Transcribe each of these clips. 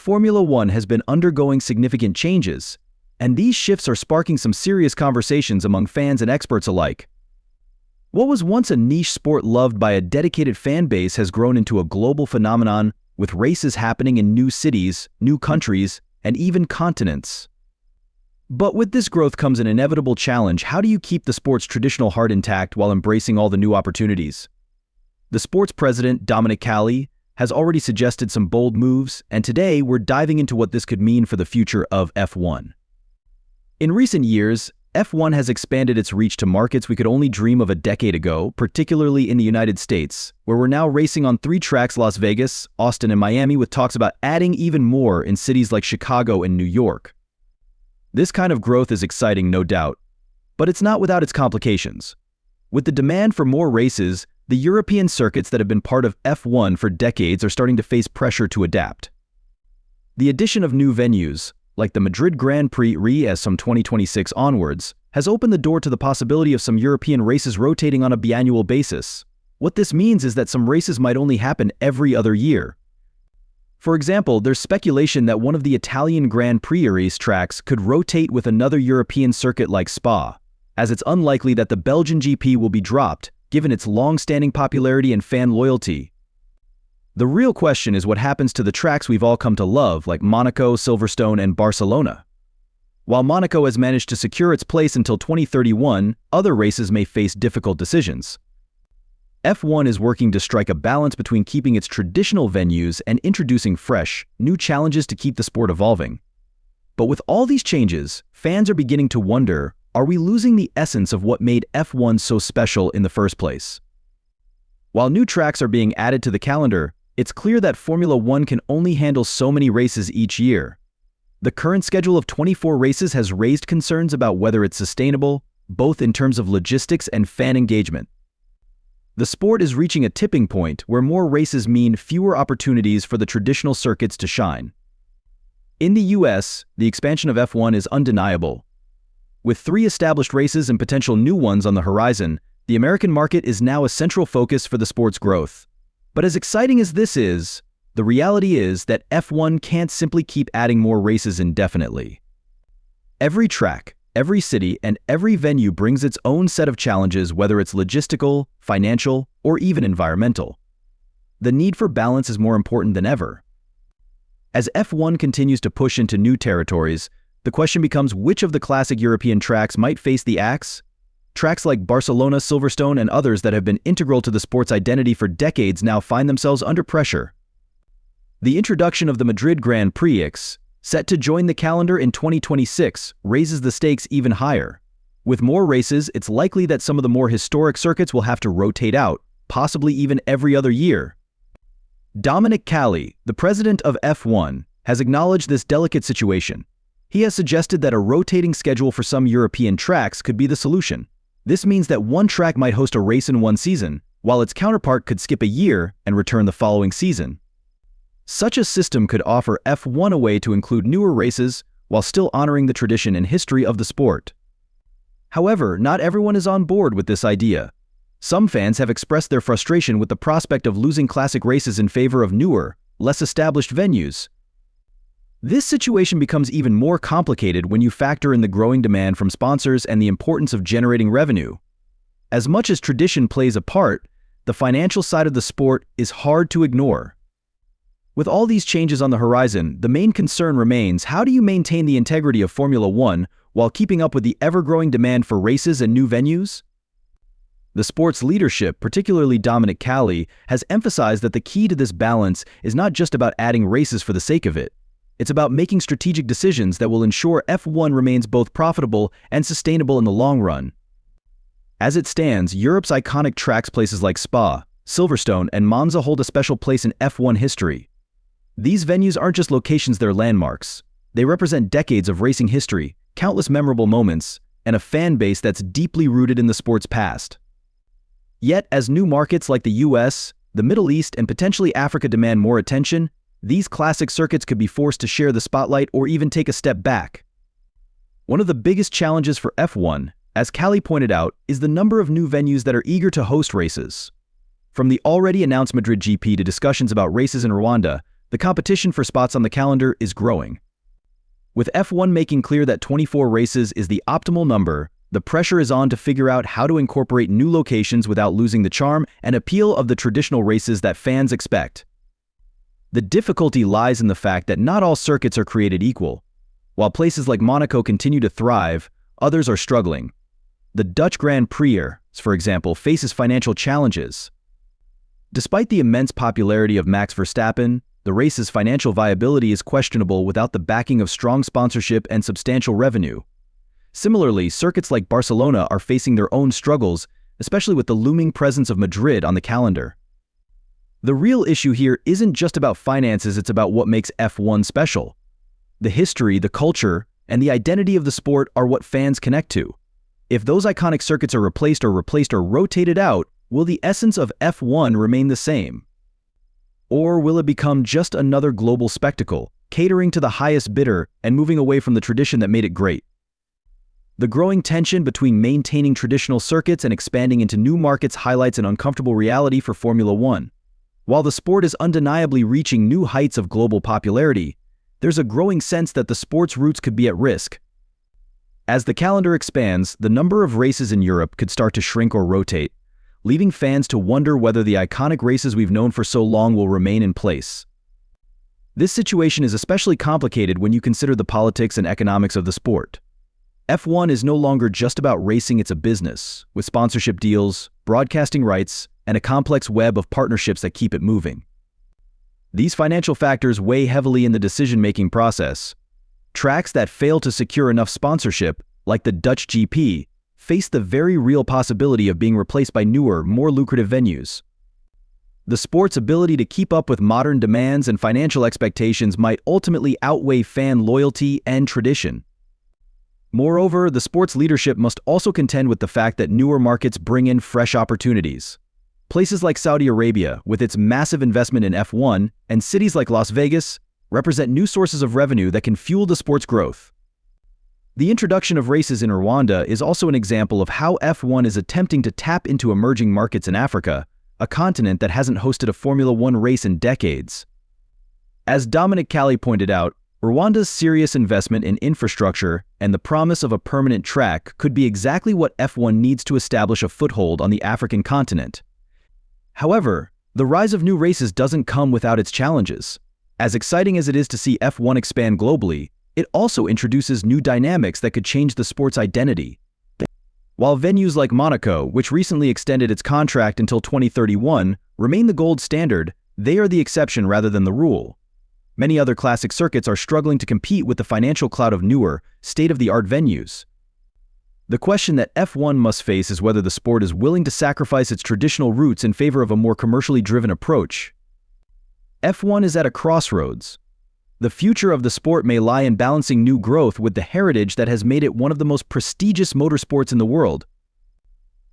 Formula One has been undergoing significant changes, and these shifts are sparking some serious conversations among fans and experts alike. What was once a niche sport loved by a dedicated fan base has grown into a global phenomenon, with races happening in new cities, new countries, and even continents. But with this growth comes an inevitable challenge: how do you keep the sport's traditional heart intact while embracing all the new opportunities? The sport's president, Dominic Calli, has already suggested some bold moves, and today we're diving into what this could mean for the future of F1. In recent years, F1 has expanded its reach to markets we could only dream of a decade ago, particularly in the United States, where we're now racing on 3 tracks: Las Vegas, Austin, and Miami, with talks about adding even more in cities like Chicago and New York. This kind of growth is exciting, no doubt, but it's not without its complications. With the demand for more races, the European circuits that have been part of F1 for decades are starting to face pressure to adapt. The addition of new venues, like the Madrid Grand Prix as from 2026 onwards, has opened the door to the possibility of some European races rotating on a biannual basis. What this means is that some races might only happen every other year. For example, there's speculation that one of the Italian Grand Prix tracks could rotate with another European circuit like Spa, as it's unlikely that the Belgian GP will be dropped, given its long-standing popularity and fan loyalty. The real question is what happens to the tracks we've all come to love, like Monaco, Silverstone, and Barcelona. While Monaco has managed to secure its place until 2031, other races may face difficult decisions. F1 is working to strike a balance between keeping its traditional venues and introducing fresh, new challenges to keep the sport evolving. But with all these changes, fans are beginning to wonder, are we losing the essence of what made F1 so special in the first place? While new tracks are being added to the calendar, it's clear that Formula One can only handle so many races each year. The current schedule of 24 races has raised concerns about whether it's sustainable, both in terms of logistics and fan engagement. The sport is reaching a tipping point where more races mean fewer opportunities for the traditional circuits to shine. In the US, the expansion of F1 is undeniable. With 3 established races and potential new ones on the horizon, the American market is now a central focus for the sport's growth. But as exciting as this is, the reality is that F1 can't simply keep adding more races indefinitely. Every track, every city, and every venue brings its own set of challenges, whether it's logistical, financial, or even environmental. The need for balance is more important than ever. As F1 continues to push into new territories, the question becomes which of the classic European tracks might face the axe? Tracks like Barcelona, Silverstone, and others that have been integral to the sport's identity for decades now find themselves under pressure. The introduction of the Madrid Grand Prix, set to join the calendar in 2026, raises the stakes even higher. With more races, it's likely that some of the more historic circuits will have to rotate out, possibly even every other year. Dominic Calli, the president of F1, has acknowledged this delicate situation. He has suggested that a rotating schedule for some European tracks could be the solution. This means that one track might host a race in one season, while its counterpart could skip a year and return the following season. Such a system could offer F1 a way to include newer races while still honoring the tradition and history of the sport. However, not everyone is on board with this idea. Some fans have expressed their frustration with the prospect of losing classic races in favor of newer, less established venues. This situation becomes even more complicated when you factor in the growing demand from sponsors and the importance of generating revenue. As much as tradition plays a part, the financial side of the sport is hard to ignore. With all these changes on the horizon, the main concern remains: how do you maintain the integrity of Formula One while keeping up with the ever-growing demand for races and new venues? The sport's leadership, particularly Dominic Calli, has emphasized that the key to this balance is not just about adding races for the sake of it. It's about making strategic decisions that will ensure F1 remains both profitable and sustainable in the long run. As it stands, Europe's iconic tracks, places like Spa, Silverstone, and Monza, hold a special place in F1 history. These venues aren't just locations, they're landmarks. They represent decades of racing history, countless memorable moments, and a fan base that's deeply rooted in the sport's past. Yet, as new markets like the US, the Middle East, and potentially Africa demand more attention, these classic circuits could be forced to share the spotlight or even take a step back. One of the biggest challenges for F1, as Calli pointed out, is the number of new venues that are eager to host races. From the already announced Madrid GP to discussions about races in Rwanda, the competition for spots on the calendar is growing. With F1 making clear that 24 races is the optimal number, the pressure is on to figure out how to incorporate new locations without losing the charm and appeal of the traditional races that fans expect. The difficulty lies in the fact that not all circuits are created equal. While places like Monaco continue to thrive, others are struggling. The Dutch Grand Prix, for example, faces financial challenges. Despite the immense popularity of Max Verstappen, the race's financial viability is questionable without the backing of strong sponsorship and substantial revenue. Similarly, circuits like Barcelona are facing their own struggles, especially with the looming presence of Madrid on the calendar. The real issue here isn't just about finances, it's about what makes F1 special. The history, the culture, and the identity of the sport are what fans connect to. If those iconic circuits are replaced or rotated out, will the essence of F1 remain the same? Or will it become just another global spectacle, catering to the highest bidder and moving away from the tradition that made it great? The growing tension between maintaining traditional circuits and expanding into new markets highlights an uncomfortable reality for Formula One. While the sport is undeniably reaching new heights of global popularity, there's a growing sense that the sport's roots could be at risk. As the calendar expands, the number of races in Europe could start to shrink or rotate, leaving fans to wonder whether the iconic races we've known for so long will remain in place. This situation is especially complicated when you consider the politics and economics of the sport. F1 is no longer just about racing, it's a business, with sponsorship deals, broadcasting rights, and a complex web of partnerships that keep it moving. These financial factors weigh heavily in the decision-making process. Tracks that fail to secure enough sponsorship, like the Dutch GP, face the very real possibility of being replaced by newer, more lucrative venues. The sport's ability to keep up with modern demands and financial expectations might ultimately outweigh fan loyalty and tradition. Moreover, the sport's leadership must also contend with the fact that newer markets bring in fresh opportunities. Places like Saudi Arabia, with its massive investment in F1, and cities like Las Vegas, represent new sources of revenue that can fuel the sport's growth. The introduction of races in Rwanda is also an example of how F1 is attempting to tap into emerging markets in Africa, a continent that hasn't hosted a Formula One race in decades. As Dominic Calli pointed out, Rwanda's serious investment in infrastructure and the promise of a permanent track could be exactly what F1 needs to establish a foothold on the African continent. However, the rise of new races doesn't come without its challenges. As exciting as it is to see F1 expand globally, it also introduces new dynamics that could change the sport's identity. While venues like Monaco, which recently extended its contract until 2031, remain the gold standard, they are the exception rather than the rule. Many other classic circuits are struggling to compete with the financial clout of newer, state-of-the-art venues. The question that F1 must face is whether the sport is willing to sacrifice its traditional roots in favor of a more commercially driven approach. F1 is at a crossroads. The future of the sport may lie in balancing new growth with the heritage that has made it one of the most prestigious motorsports in the world.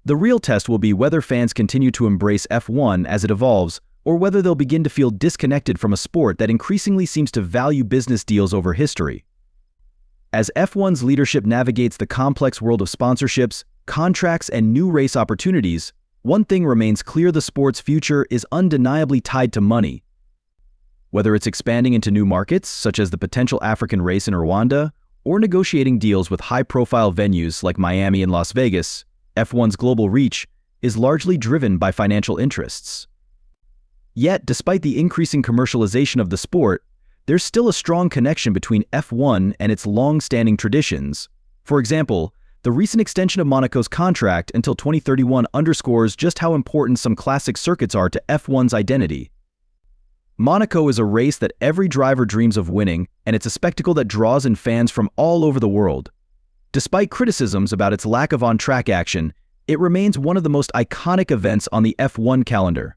The real test will be whether fans continue to embrace F1 as it evolves, or whether they'll begin to feel disconnected from a sport that increasingly seems to value business deals over history. As F1's leadership navigates the complex world of sponsorships, contracts, and new race opportunities, one thing remains clear: the sport's future is undeniably tied to money. Whether it's expanding into new markets, such as the potential African race in Rwanda, or negotiating deals with high-profile venues like Miami and Las Vegas, F1's global reach is largely driven by financial interests. Yet, despite the increasing commercialization of the sport, there's still a strong connection between F1 and its long-standing traditions. For example, the recent extension of Monaco's contract until 2031 underscores just how important some classic circuits are to F1's identity. Monaco is a race that every driver dreams of winning, and it's a spectacle that draws in fans from all over the world. Despite criticisms about its lack of on-track action, it remains one of the most iconic events on the F1 calendar.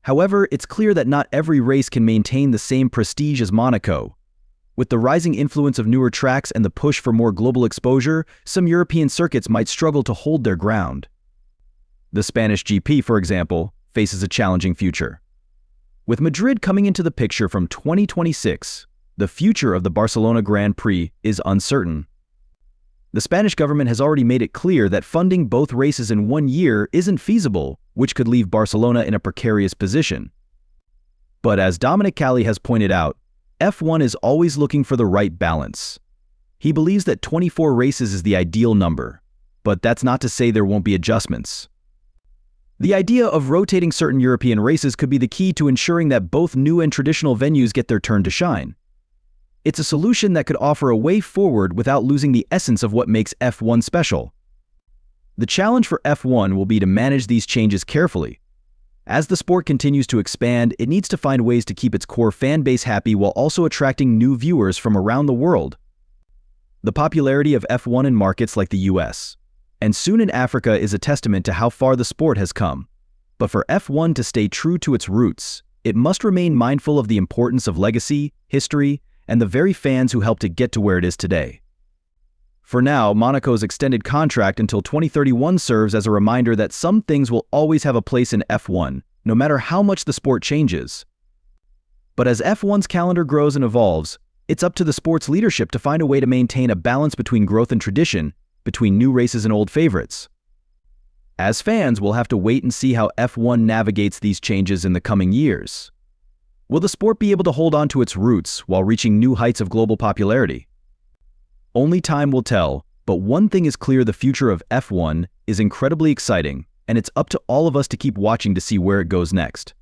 However, it's clear that not every race can maintain the same prestige as Monaco. With the rising influence of newer tracks and the push for more global exposure, some European circuits might struggle to hold their ground. The Spanish GP, for example, faces a challenging future. With Madrid coming into the picture from 2026, the future of the Barcelona Grand Prix is uncertain. The Spanish government has already made it clear that funding both races in 1 year isn't feasible, which could leave Barcelona in a precarious position. But as Dominic Calli has pointed out, F1 is always looking for the right balance. He believes that 24 races is the ideal number, but that's not to say there won't be adjustments. The idea of rotating certain European races could be the key to ensuring that both new and traditional venues get their turn to shine. It's a solution that could offer a way forward without losing the essence of what makes F1 special. The challenge for F1 will be to manage these changes carefully. As the sport continues to expand, it needs to find ways to keep its core fan base happy while also attracting new viewers from around the world. The popularity of F1 in markets like the US, and soon in Africa, is a testament to how far the sport has come. But for F1 to stay true to its roots, it must remain mindful of the importance of legacy, history, and the very fans who helped it get to where it is today. For now, Monaco's extended contract until 2031 serves as a reminder that some things will always have a place in F1, no matter how much the sport changes. But as F1's calendar grows and evolves, it's up to the sport's leadership to find a way to maintain a balance between growth and tradition, between new races and old favorites. As fans, we'll have to wait and see how F1 navigates these changes in the coming years. Will the sport be able to hold on to its roots while reaching new heights of global popularity? Only time will tell, but one thing is clear: the future of F1 is incredibly exciting, and it's up to all of us to keep watching to see where it goes next.